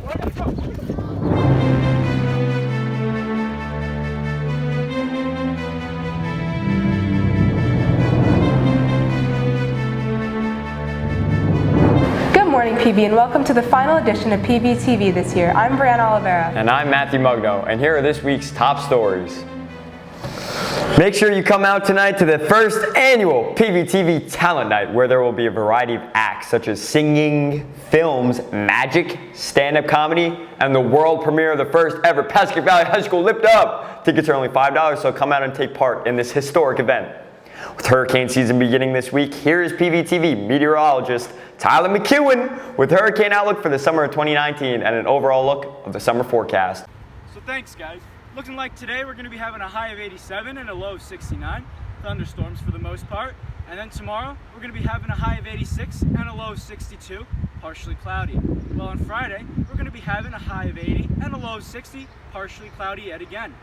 Good morning, PV, and welcome to the final edition of Pvtv this year. I'm Brianna Oliveira. And I'm Matthew Mugno, and here are this week's top stories. Make sure you come out tonight to the first annual Pvtv Talent Night, where there will be a variety of acts such as singing, films, magic, stand-up comedy, and the world premiere of the first ever Pasco Valley High School Lift Up. Tickets are only $5, so come out and take part in this historic event. With hurricane season beginning this week, here is Pvtv meteorologist Tyler McEwen with hurricane outlook for the summer of 2019 and an overall look of the summer forecast. So thanks, guys. Looking like today we're going to be having a high of 87 and a low of 69. Thunderstorms for the most part. And then tomorrow we're going to be having a high of 86 and a low of 62, partially cloudy. Well, on Friday we're going to be having a high of 80 and a low of 60, partially cloudy yet again.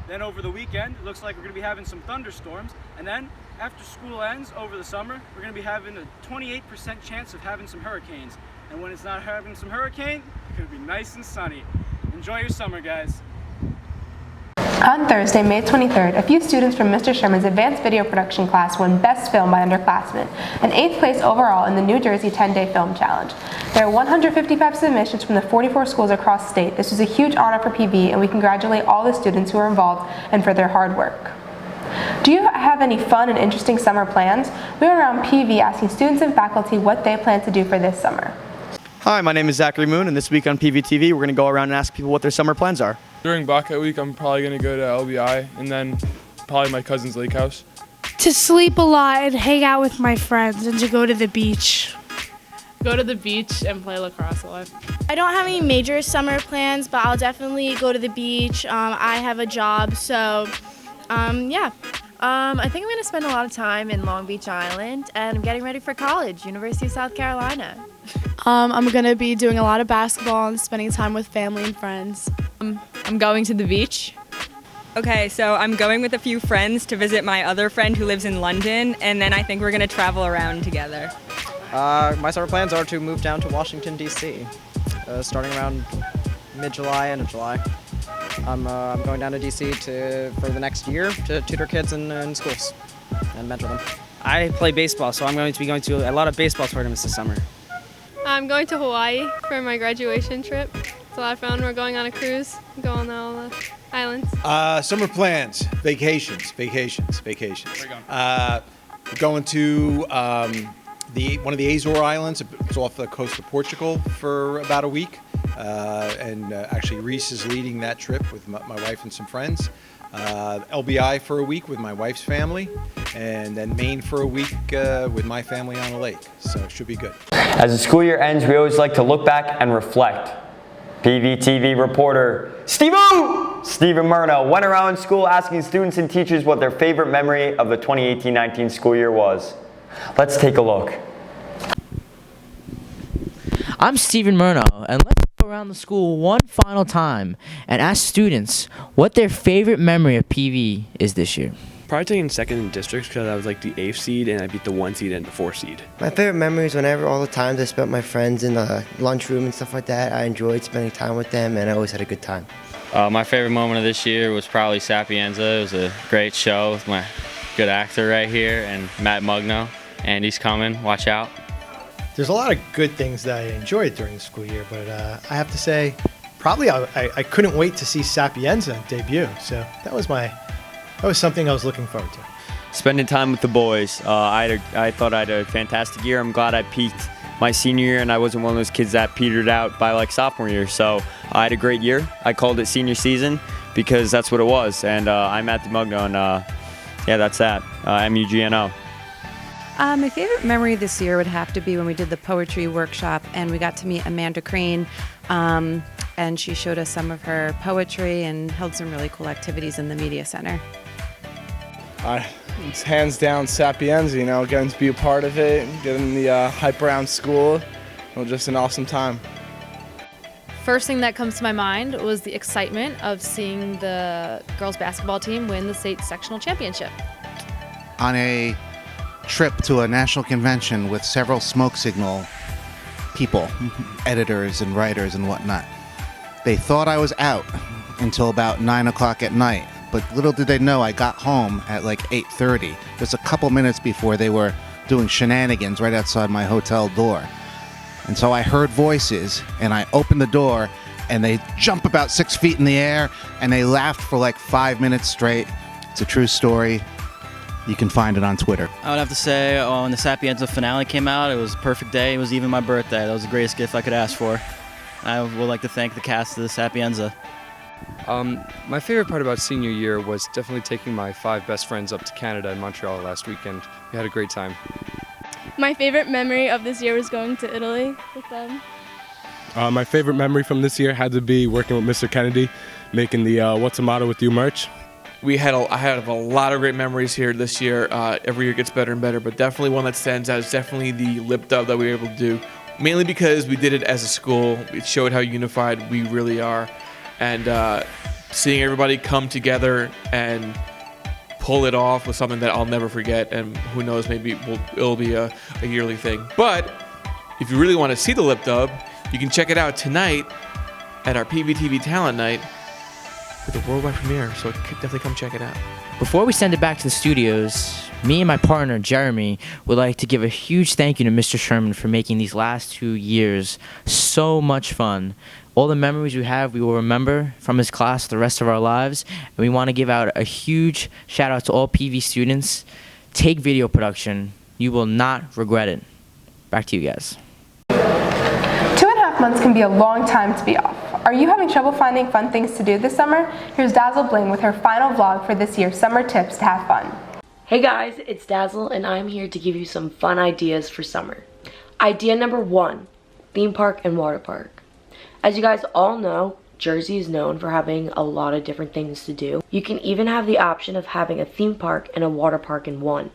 Then over the weekend, it looks like we're going to be having some thunderstorms. And then after school ends over the summer, we're going to be having a 28% chance of having some hurricanes. And when it's not having some hurricane, it's going to be nice and sunny. Enjoy your summer, guys. On Thursday, May 23rd, a few students from Mr. Sherman's advanced video production class won Best Film by Underclassmen, and 8th place overall in the New Jersey 10-Day Film Challenge. There are 155 submissions from the 44 schools across the state. This was a huge honor for PV, and we congratulate all the students who are involved and for their hard work. Do you have any fun and interesting summer plans? We are around PV asking students and faculty what they plan to do for this summer. Hi, my name is Zachary Moon, and this week on Pvtv, we're going to go around and ask people what their summer plans are. During Bucket Week, I'm probably going to go to LBI and then probably my cousin's lake house. To sleep a lot and hang out with my friends and to go to the beach. Go to the beach and play lacrosse a lot. I don't have any major summer plans, but I'll definitely go to the beach. I have a job, so yeah. I think I'm going to spend a lot of time in Long Beach Island, and I'm getting ready for college, University of South Carolina. I'm going to be doing a lot of basketball and spending time with family and friends. I'm going to the beach. Okay, so I'm going with a few friends to visit my other friend who lives in London, and then I think we're going to travel around together. My summer plans are to move down to Washington, D.C., starting around mid-July, end of July. I'm going down to D.C. for the next year to tutor kids in schools and mentor them. I play baseball, so I'm going to be going to a lot of baseball tournaments this summer. I'm going to Hawaii for my graduation trip. It's a lot of fun. We're going on a cruise, go on all the islands. Summer plans, vacations. We're going to one of the Azore Islands. It's off the coast of Portugal for about a week. Actually, Reese is leading that trip with my wife and some friends. LBI for a week with my wife's family, and then Maine for a week with my family on a lake. So it should be good. As the school year ends, we always like to look back and reflect. Pvtv reporter Stephen Murno went around school asking students and teachers what their favorite memory of the 2018-19 school year was. Let's take a look. I'm Stephen Murno, and let's go around the school one final time and ask students what their favorite memory of PV is this year. Probably taking second in districts because I was like the 8th seed and I beat the 1 seed and the 4 seed. My favorite memory is whenever all the times I spent with my friends in the lunchroom and stuff like that. I enjoyed spending time with them and I always had a good time. My favorite moment of this year was probably Sapienza. It was a great show with my good actor right here and Matt Mugno. And he's coming, watch out. There's a lot of good things that I enjoyed during the school year, but I have to say, probably I couldn't wait to see Sapienza debut. So that was something I was looking forward to. Spending time with the boys. I thought I had a fantastic year. I'm glad I peaked my senior year and I wasn't one of those kids that petered out by like sophomore year. So I had a great year. I called it senior season because that's what it was. And I'm Matthew Mugno, and yeah, that's that. MUGNO. My favorite memory this year would have to be when we did the poetry workshop and we got to meet Amanda Crane, and she showed us some of her poetry and held some really cool activities in the media center. It's hands down Sapienza, getting to be a part of it, getting the hype around school. It was just an awesome time. First thing that comes to my mind was the excitement of seeing the girls basketball team win the state sectional championship. On a trip to a national convention with several smoke signal people, editors and writers and whatnot. They thought I was out until about 9 o'clock at night, but little did they know I got home at like 8:30, just a couple minutes before they were doing shenanigans right outside my hotel door. And so I heard voices, and I opened the door, and they jump about 6 feet in the air, and they laughed for like 5 minutes straight. It's a true story. You can find it on Twitter. I would have to say when the Sapienza finale came out, it was a perfect day. It was even my birthday. That was the greatest gift I could ask for. I would like to thank the cast of the Sapienza. My favorite part about senior year was definitely taking my 5 best friends up to Canada and Montreal last weekend. We had a great time. My favorite memory of this year was going to Italy with them. My favorite memory from this year had to be working with Mr. Kennedy, making the What's the Motto with You merch. I had a lot of great memories here this year. Every year gets better and better, but definitely one that stands out is definitely the lip dub that we were able to do. Mainly because we did it as a school. It showed how unified we really are. And seeing everybody come together and pull it off was something that I'll never forget. And who knows, maybe it'll be a yearly thing. But if you really want to see the lip dub, you can check it out tonight at our Pvtv Talent Night with a worldwide premiere, so definitely come check it out. Before we send it back to the studios, me and my partner, Jeremy, would like to give a huge thank you to Mr. Sherman for making these last 2 years so much fun. All the memories we have, we will remember from his class the rest of our lives. And we want to give out a huge shout out to all PV students. Take video production. You will not regret it. Back to you guys. 2.5 months can be a long time to be off. Are you having trouble finding fun things to do this summer? Here's Dazzle Bling with her final vlog for this year's summer tips to have fun. Hey guys, it's Dazzle and I'm here to give you some fun ideas for summer. Idea number 1, theme park and water park. As you guys all know, Jersey is known for having a lot of different things to do. You can even have the option of having a theme park and a water park in one.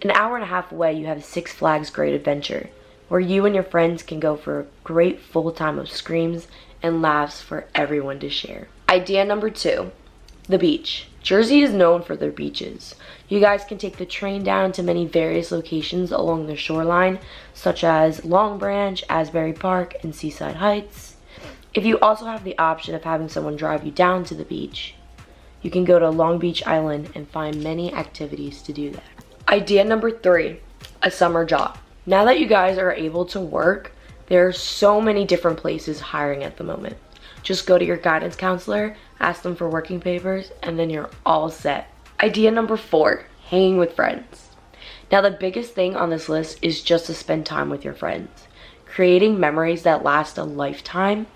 An hour and a half away you have Six Flags Great Adventure, where you and your friends can go for a great full time of screams and laughs for everyone to share. Idea number 2, the beach. Jersey is known for their beaches. You guys can take the train down to many various locations along the shoreline, such as Long Branch, Asbury Park, and Seaside Heights. If you also have the option of having someone drive you down to the beach, you can go to Long Beach Island and find many activities to do there. Idea number 3, a summer job. Now that you guys are able to work, there are so many different places hiring at the moment. Just go to your guidance counselor, ask them for working papers, and then you're all set. Idea number 4, hanging with friends. Now the biggest thing on this list is just to spend time with your friends. Creating memories that last a lifetime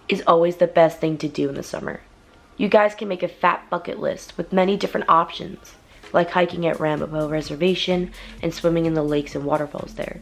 is always the best thing to do in the summer. You guys can make a fat bucket list with many different options, like hiking at Ramapo Reservation and swimming in the lakes and waterfalls there.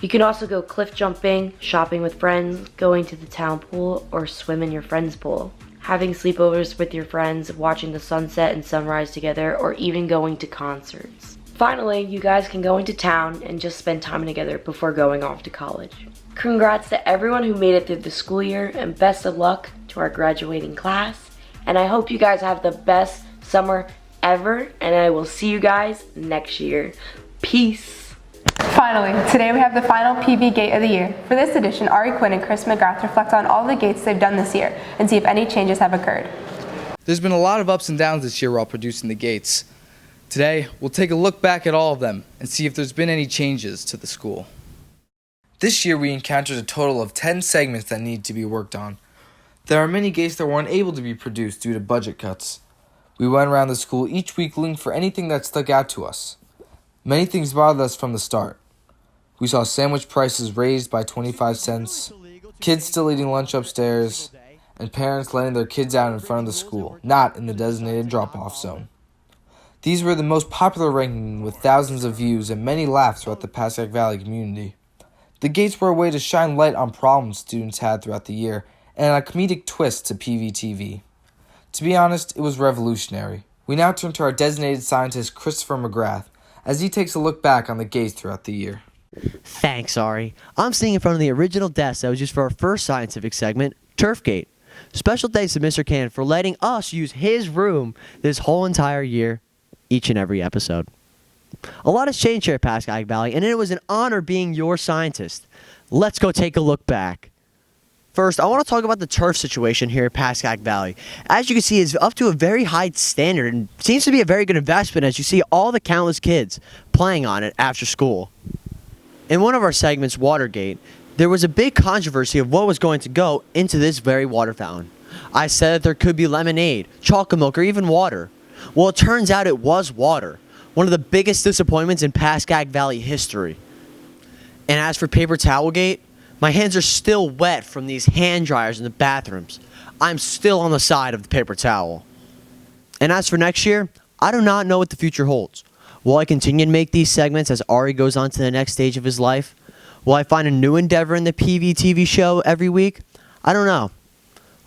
You can also go cliff jumping, shopping with friends, going to the town pool, or swim in your friend's pool. Having sleepovers with your friends, watching the sunset and sunrise together, or even going to concerts. Finally, you guys can go into town and just spend time together before going off to college. Congrats to everyone who made it through the school year, and best of luck to our graduating class. And I hope you guys have the best summer ever, and I will see you guys next year. Peace. Finally, today we have the final PV Gate of the year. For this edition, Ari Quinn and Chris McGrath reflect on all the gates they've done this year and see if any changes have occurred. There's been a lot of ups and downs this year while producing the gates. Today, we'll take a look back at all of them and see if there's been any changes to the school. This year we encountered a total of 10 segments that need to be worked on. There are many gates that weren't able to be produced due to budget cuts. We went around the school each week looking for anything that stuck out to us. Many things bothered us from the start. We saw sandwich prices raised by 25 cents, kids still eating lunch upstairs, and parents letting their kids out in front of the school, not in the designated drop-off zone. These were the most popular ranking with thousands of views and many laughs throughout the Pascack Valley community. The gates were a way to shine light on problems students had throughout the year and a comedic twist to Pvtv. To be honest, it was revolutionary. We now turn to our designated scientist Christopher McGrath as he takes a look back on the gates throughout the year. Thanks, Ari. I'm sitting in front of the original desk that was used for our first scientific segment, Turfgate. Special thanks to Mr. Cannon for letting us use his room this whole entire year, each and every episode. A lot has changed here at Pascack Valley, and it was an honor being your scientist. Let's go take a look back. first, I want to talk about the turf situation here at Pascack Valley. As you can see, it's up to a very high standard and seems to be a very good investment as you see all the countless kids playing on it after school. In one of our segments, Watergate, there was a big controversy of what was going to go into this very water fountain. I said that there could be lemonade, chocolate milk, or even water. Well, it turns out it was water, one of the biggest disappointments in Pascack Valley history. And as for paper towel gate, my hands are still wet from these hand dryers in the bathrooms. I'm still on the side of the paper towel. And as for next year, I do not know what the future holds. Will I continue to make these segments as Ari goes on to the next stage of his life? Will I find a new endeavor in the Pvtv show every week? I don't know.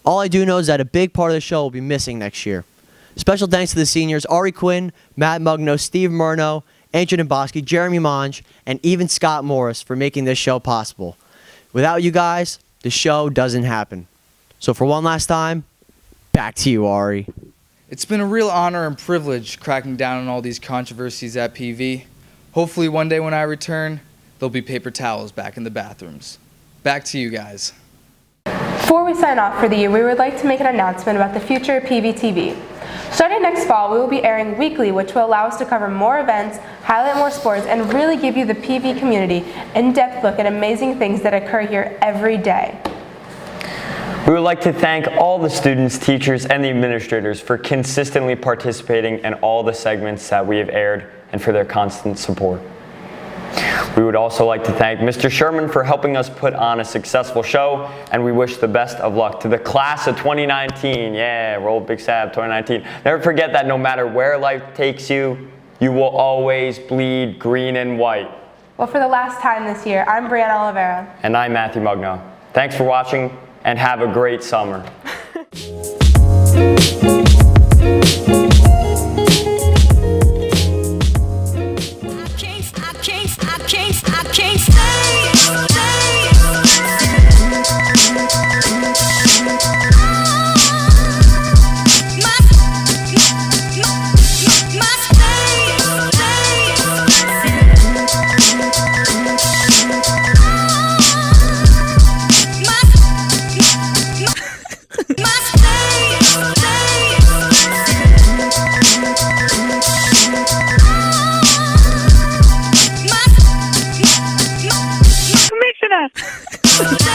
All I do know is that a big part of the show will be missing next year. Special thanks to the seniors Ari Quinn, Matt Mugno, Steve Murno, Andrew Nabosky, Jeremy Monge, and even Scott Morris for making this show possible. Without you guys, the show doesn't happen. So for one last time, back to you, Ari. It's been a real honor and privilege cracking down on all these controversies at PV. Hopefully one day when I return, there'll be paper towels back in the bathrooms. Back to you guys. Before we sign off for the year, we would like to make an announcement about the future of PVTV. Starting next fall, we will be airing weekly, which will allow us to cover more events, highlight more sports, and really give you the PV community in-depth look at amazing things that occur here every day. We would like to thank all the students, teachers, and the administrators for consistently participating in all the segments that we have aired and for their constant support. We would also like to thank Mr. Sherman for helping us put on a successful show, and we wish the best of luck to the class of 2019. Yeah, roll Big Sab 2019. Never forget that no matter where life takes you, you will always bleed green and white. Well, for the last time this year, I'm Brianna Oliveira. And I'm Matthew Mugno. Thanks for watching, and have a great summer. Commissioner!